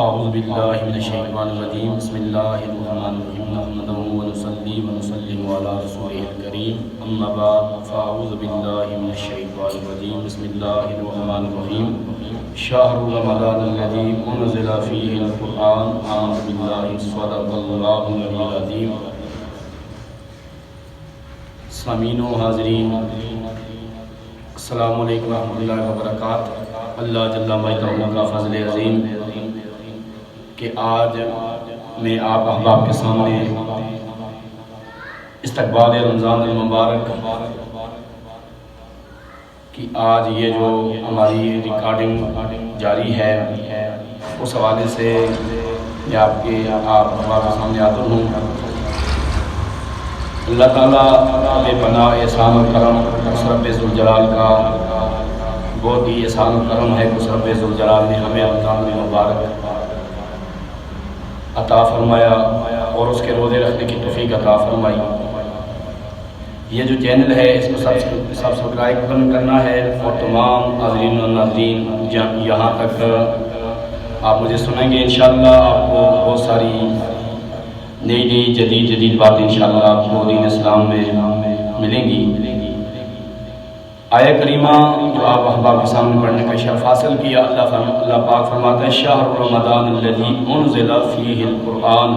اعوذ باللہ من الشیطان الرجیم بسم اللہ الرحمن الرحیم نحمده ونصلی ونسلم علی رسولہ الکریم اما بعد فاعوذ باللہ من الشیطان الرجیم بسم اللہ الرحمن الرحیم شہر رمضان الذی انزل فیہ القرآن آمنت باللہ صدق اللہ العلی العظیم۔ سامعین و حاضرین السلام علیکم ورحمۃ اللہ وبرکاتہ۔ اللہ جل وعلا کا فضل عظیم کہ آج میں آپ احباب کے سامنے استقبال رمضان المبارک کی آج یہ جو ہماری ریکارڈنگ جاری ہے اس حوالے سے میں آپ احباب کے سامنے حاضر ہوں۔ اللہ تعالیٰ بے پناہ احسان و کرم اس رب ذوالجلال کا بہت ہی احسان و کرم ہے کہ اس رب ذوالجلال نے ہمیں رمضان المبارک عطا فرمایا اور اس کے روزے رکھنے کی توفیق عطا فرمائی۔ یہ جو چینل ہے اس کو سبسکرائب کرنا ہے اور تمام حاضرین و ناظرین یہاں تک آپ مجھے سنیں گے انشاءاللہ آپ کو بہت ساری نئی جدید باتیں انشاءاللہ آپ کو دین اسلام میں ملیں گی۔ آیہ کریمہ جو آپ احباب کے سامنے پڑھنے کا شرف حاصل کیا، اللہ پاک فرماتا ہے شہر رمضان الذی انزل فیہ القرآن،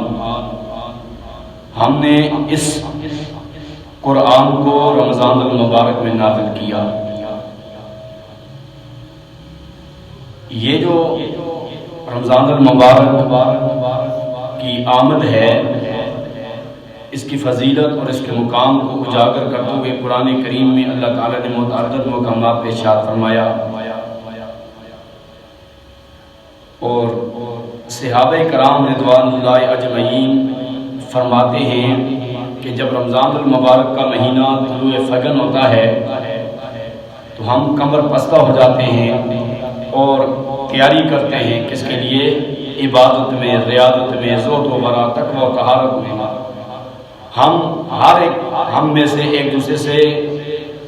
ہم نے اس قرآن کو رمضان المبارک میں نازل کیا۔ یہ جو رمضان المبارک کی آمد ہے اس کی فضیلت اور اس کے مقام کو اجاگر کرتے ہوئے قرآن کریم میں اللہ تعالیٰ نے متعدد مقامات پہ ارشاد فرمایا اور صحابہ کرام رضوان اللہ اجمعین فرماتے ہیں کہ جب رمضان المبارک کا مہینہ طلوع فجر ہوتا ہے تو ہم کمر بستہ ہو جاتے ہیں اور تیاری کرتے ہیں کس کے لیے؟ عبادت میں، ریاضت میں، زہد و ورع، تقوی و طہارت میں۔ ہم میں سے ایک دوسرے سے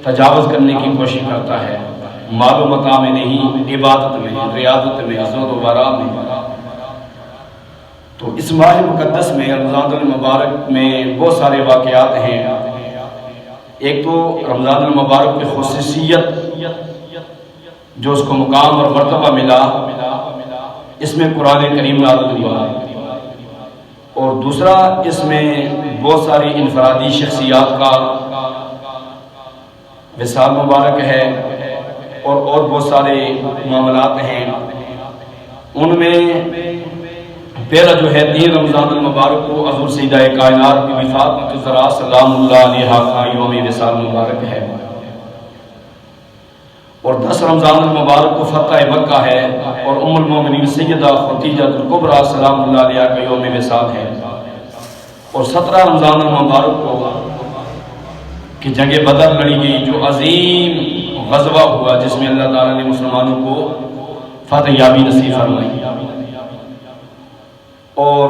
تجاوز کرنے کی کوشش کرتا ہے، مال و متاع میں نہیں، عبادت میں، ریاضت میں، زہد و ورع میں۔ تو اس ماہ مقدس میں رمضان المبارک میں بہت سارے واقعات ہیں۔ ایک تو رمضان المبارک کی خصوصیت جو اس کو مقام اور مرتبہ ملا، اس میں قرآن کریم نازل ہوا، اور دوسرا اس میں بہت ساری انفرادی شخصیات کا وصال مبارک ہے اور بہت سارے معاملات ہیں۔ ان میں پہلا جو ہے 3 رمضان المبارک کو حضور سیدہ کائنات بی بی فاطمہ الزہرا سلام اللہ علیہا کا یوم وصال مبارک ہے، اور 10 رمضان المبارک کو فتح مکہ ہے اور ام المومنین سیدہ خدیجہ الکبریٰ سلام اللہ علیہا کا یوم وصال ہے، اور 17 رمضان المبارک کو کہ جنگ بدر لڑی گئی، جو عظیم غزوہ ہوا جس میں اللہ تعالیٰ نے مسلمانوں کو فتح یابی نصیب فرمائی، اور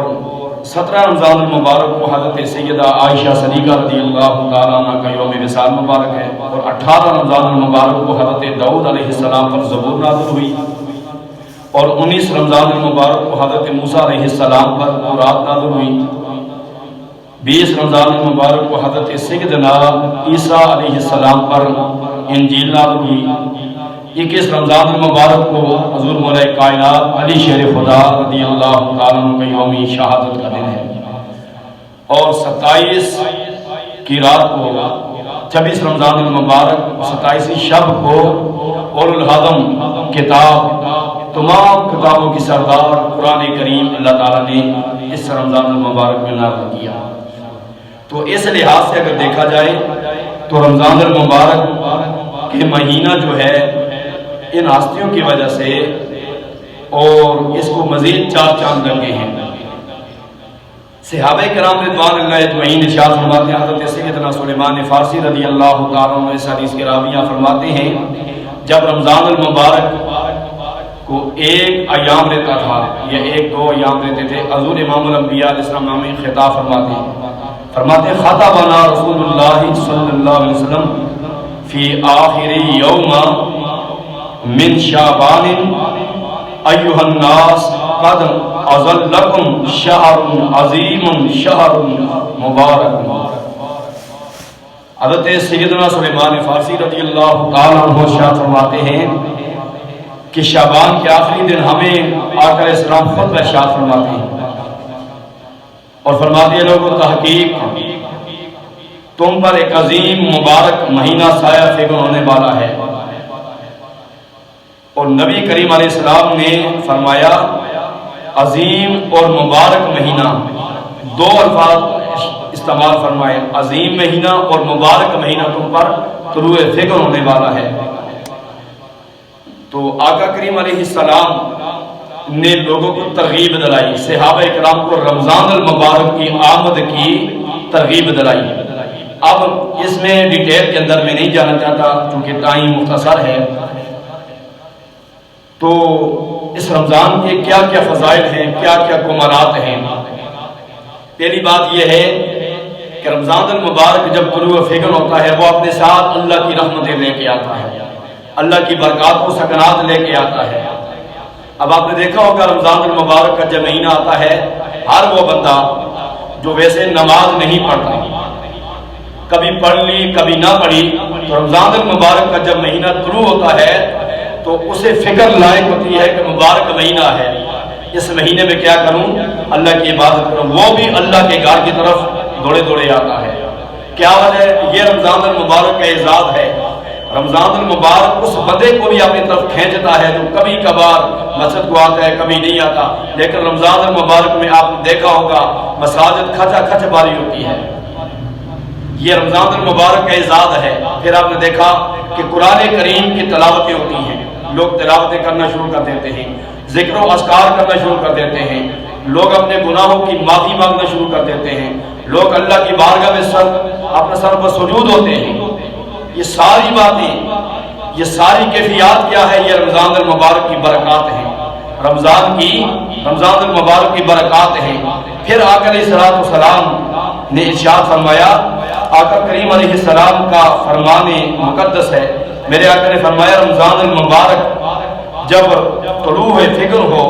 17 رمضان المبارک کو حضرت سیدہ عائشہ صدیقہ رضی اللہ تعالیٰ عنہ کا یوم وصال مبارک ہے، اور 18 رمضان المبارک کو حضرت داؤد علیہ السلام پر زبور نازل ہوئی، اور 19 رمضان المبارک کو حضرت موسیٰ علیہ السلام پر تورات نازل ہوئی، 20 رمضان المبارک کو حضرت سیدنا عیسیٰ علیہ السلام پر انجیل نازل ہوئی، 21 رمضان المبارک کو حضور مولا کائنات علی شیر خدا رضی اللہ تعالیٰ عنہ کا یوم شہادت کا دن ہے، اور 27 کی رات کو 26 رمضان المبارک 27 شب کو اولو العزم کتاب، تمام کتابوں کی سردار قرآن کریم اللہ تعالیٰ نے اس رمضان المبارک میں نازل کیا۔ تو اس لحاظ سے اگر دیکھا جائے تو رمضان المبارک کے مہینہ جو ہے ان ہستیوں کی وجہ سے اور اس کو مزید 4 چاند لگے ہیں۔ صحابہ کرام رضوان اللہ اجمعین ارشاد فرماتے ہیں، حضرت سیدنا سلیمان فارسی رضی اللہ تعالیٰ عنہ اس حدیث کے راویہ فرماتے ہیں جب رمضان المبارک کو ایک ایام رہتا تھا یا 1-2 ایام رہتے تھے، حضور امام الانبیاء علیہ السلام میں خطاب فرماتے ہیں خطبنا رسول اللہ صلی اللہ علیہ وسلم فی آخر یوم من شعبان ایوہ الناس قد اظلکم شہر عظیم شہر مبارک۔ حضرت سیدنا سلیمان فارسی رضی اللہ تعالیٰ عنہ ارشاد فرماتے ہیں کہ شعبان کے آخری دن ہمیں آقا علیہ السلام خود ارشاد فرماتے ہیں اور فرماتے ہیں لوگوں تحقیق تم پر ایک عظیم مبارک مہینہ سایہ فگن ہونے والا ہے۔ اور نبی کریم علیہ السلام نے فرمایا عظیم اور مبارک مہینہ، دو الفاظ استعمال فرمائے، عظیم مہینہ اور مبارک مہینہ تم پر طلوع فگن ہونے والا ہے۔ تو آقا کریم علیہ السلام نے لوگوں کو ترغیب دلائی، صحابہ کرام کو رمضان المبارک کی آمد کی ترغیب دلائی۔ اب اس میں ڈیٹیل کے اندر میں نہیں جانا چاہتا کیونکہ ٹائم مختصر ہے۔ تو اس رمضان کے کیا کیا فضائل ہیں، کیا کیا کمالات ہیں۔ پہلی بات یہ ہے کہ رمضان المبارک جب طلوع فگن ہوتا ہے وہ اپنے ساتھ اللہ کی رحمتیں لے کے آتا ہے، اللہ کی برکات و سکنات لے کے آتا ہے۔ اب آپ نے دیکھا ہوگا رمضان المبارک کا جب مہینہ آتا ہے، ہر وہ بندہ جو ویسے نماز نہیں پڑھتا، کبھی پڑھ لی کبھی نہ پڑھی، تو رمضان المبارک کا جب مہینہ طلوع ہوتا ہے تو اسے فکر لائق ہوتی ہے کہ مبارک مہینہ ہے، اس مہینے میں کیا کروں، اللہ کی عبادت کروں۔ وہ بھی اللہ کے گھر کی طرف دوڑے دوڑے آتا ہے۔ کیا وجہ ہے؟ یہ رمضان المبارک کا اعزاز ہے۔ رمضان المبارک اس بندے کو بھی اپنی طرف کھینچتا ہے جو کبھی کبھار مسجد کو آتا ہے، کبھی نہیں آتا، لیکن رمضان المبارک میں آپ نے دیکھا ہوگا مساجد کھچا کھچ باری ہوتی ہے۔ یہ رمضان المبارک کا اعزاز ہے۔ پھر آپ نے دیکھا کہ قرآن کریم کی تلاوتیں ہوتی ہیں، لوگ تلاوتیں کرنا شروع کر دیتے ہیں، ذکر و اذکار کرنا شروع کر دیتے ہیں، لوگ اپنے گناہوں کی معافی مانگنا شروع کر دیتے ہیں، لوگ اللہ کی بارگاہ میں اپنے سر پر سجود ہوتے ہیں۔ یہ ساری باتیں، یہ ساری کیفیات کیا ہے؟ یہ رمضان المبارک کی برکات ہیں، رمضان المبارک کی برکات ہیں۔ پھر آقا علیہ السلام نے ارشاد فرمایا، آقا کریم علیہ السلام کا فرمان مقدس ہے، میرے آقا نے فرمایا رمضان المبارک جب طلوع فکر ہو،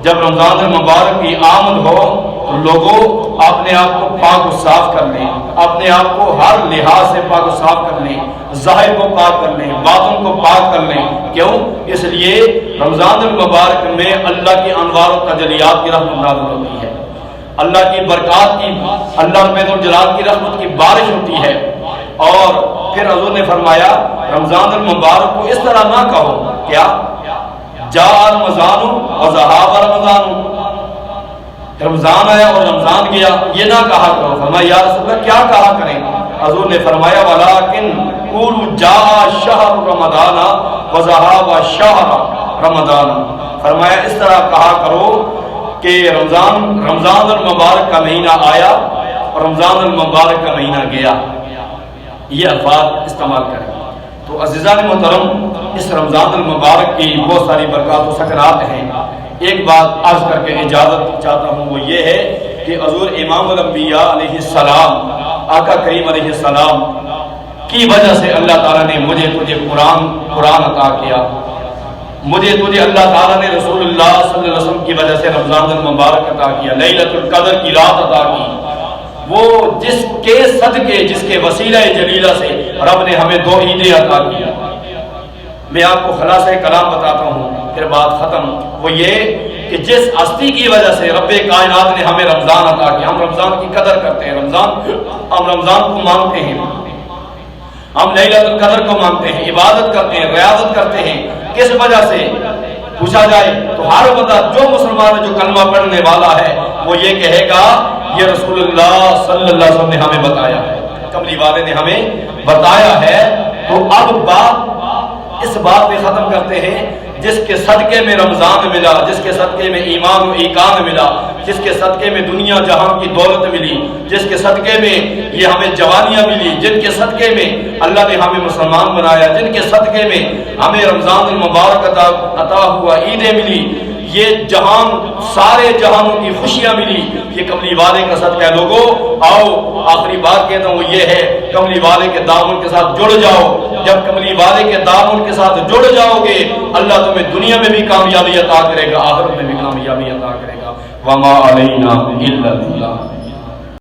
جب رمضان المبارک کی آمد ہو تو لوگوں اپنے آپ کو پاک و صاف کر لیں، اپنے آپ کو ہر لحاظ سے پاک و صاف کر لیں، ظاہر کو پاک کر لیں، باطن کو پاک کر لیں۔ کیوں؟ اس لیے رمضان المبارک میں اللہ کی انوار و تجلیات کی رحمت نازل ہوتی ہے، اللہ کی برکات کی، اللہ رب الجلال کی رحمت کی بارش ہوتی ہے۔ اور پھر حضور نے فرمایا رمضان المبارک کو اس طرح نہ کہو، کیا جاء رمضان و ذهب رمضان، رمضان آیا اور رمضان گیا، یہ نہ کہا کرو۔ فرمایا یا رسول اللہ کیا کہا کریں؟ حضور نے فرمایا ولیکن قولوا جاء شہر رمضان و ذهب شہر رمضان، فرمایا اس طرح کہا کرو کہ رمضان المبارک کا مہینہ آیا اور رمضان المبارک کا مہینہ گیا، یہ الفاظ استعمال کریں۔ تو عزیزان محترم، اس رمضان المبارک کی بہت ساری برکات و سکنات ہیں۔ ایک بات عرض کر کے اجازت چاہتا ہوں، وہ یہ ہے کہ حضور امام الانبیاء علیہ السلام، آقا کریم علیہ السلام کی وجہ سے اللہ تعالیٰ نے مجھے تجھے قرآن عطا کیا، مجھے تجھے اللہ تعالیٰ نے رسول اللہ صلی اللہ علیہ وسلم کی وجہ سے رمضان المبارک عطا کیا، لیلۃ القدر کی رات عطا کی، وہ جس کے صدقے، جس کے وسیلہ جلیلہ سے رب نے ہمیں دو عیدیں عطا کی۔ میں آپ کو خلاصہ کلام بتاتا ہوں پھر بات ختم، وہ یہ کہ جس ہستی کی وجہ سے رب کائنات نے ہمیں رمضان عطا کیا، ہم رمضان کی قدر کرتے ہیں، ہم رمضان کو مانتے ہیں، ہم لیلۃ القدر کو مانتے ہیں، عبادت کرتے ہیں، ریاضت کرتے ہیں، کس وجہ سے؟ پوچھا جائے تو ہر بندہ جو مسلمان ہے، جو کلمہ پڑھنے والا ہے، وہ یہ کہے گا یہ رسول اللہ صلی اللہ علیہ وسلم نے ہمیں بتایا ہے، کملی والے نے ہمیں بتایا ہے۔ تو اب بات اس بات پہ ختم کرتے ہیں، جس کے صدقے میں رمضان ملا، جس کے صدقے میں ایمان و ایقان ملا، جس کے صدقے میں دنیا جہاں کی دولت ملی، جس کے صدقے میں یہ ہمیں جوانیاں ملی، جن کے صدقے میں اللہ نے ہمیں مسلمان بنایا، جن کے صدقے میں ہمیں رمضان المبارک عطا ہوا، عیدیں ملی، یہ جہان سارے جہانوں کی خوشیاں ملی، یہ کملی والے کا صدقہ ہے۔ لوگوں آؤ، آخری بات کہتا ہوں وہ یہ ہے، کملی والے کے دامن کے ساتھ جڑ جاؤ۔ جب کملی والے کے دامن کے ساتھ جڑ جاؤ گے اللہ تمہیں دنیا میں بھی کامیابی عطا کرے گا، آخرت میں بھی کامیابی عطا کرے گا۔ وما علینا الا البلاغ۔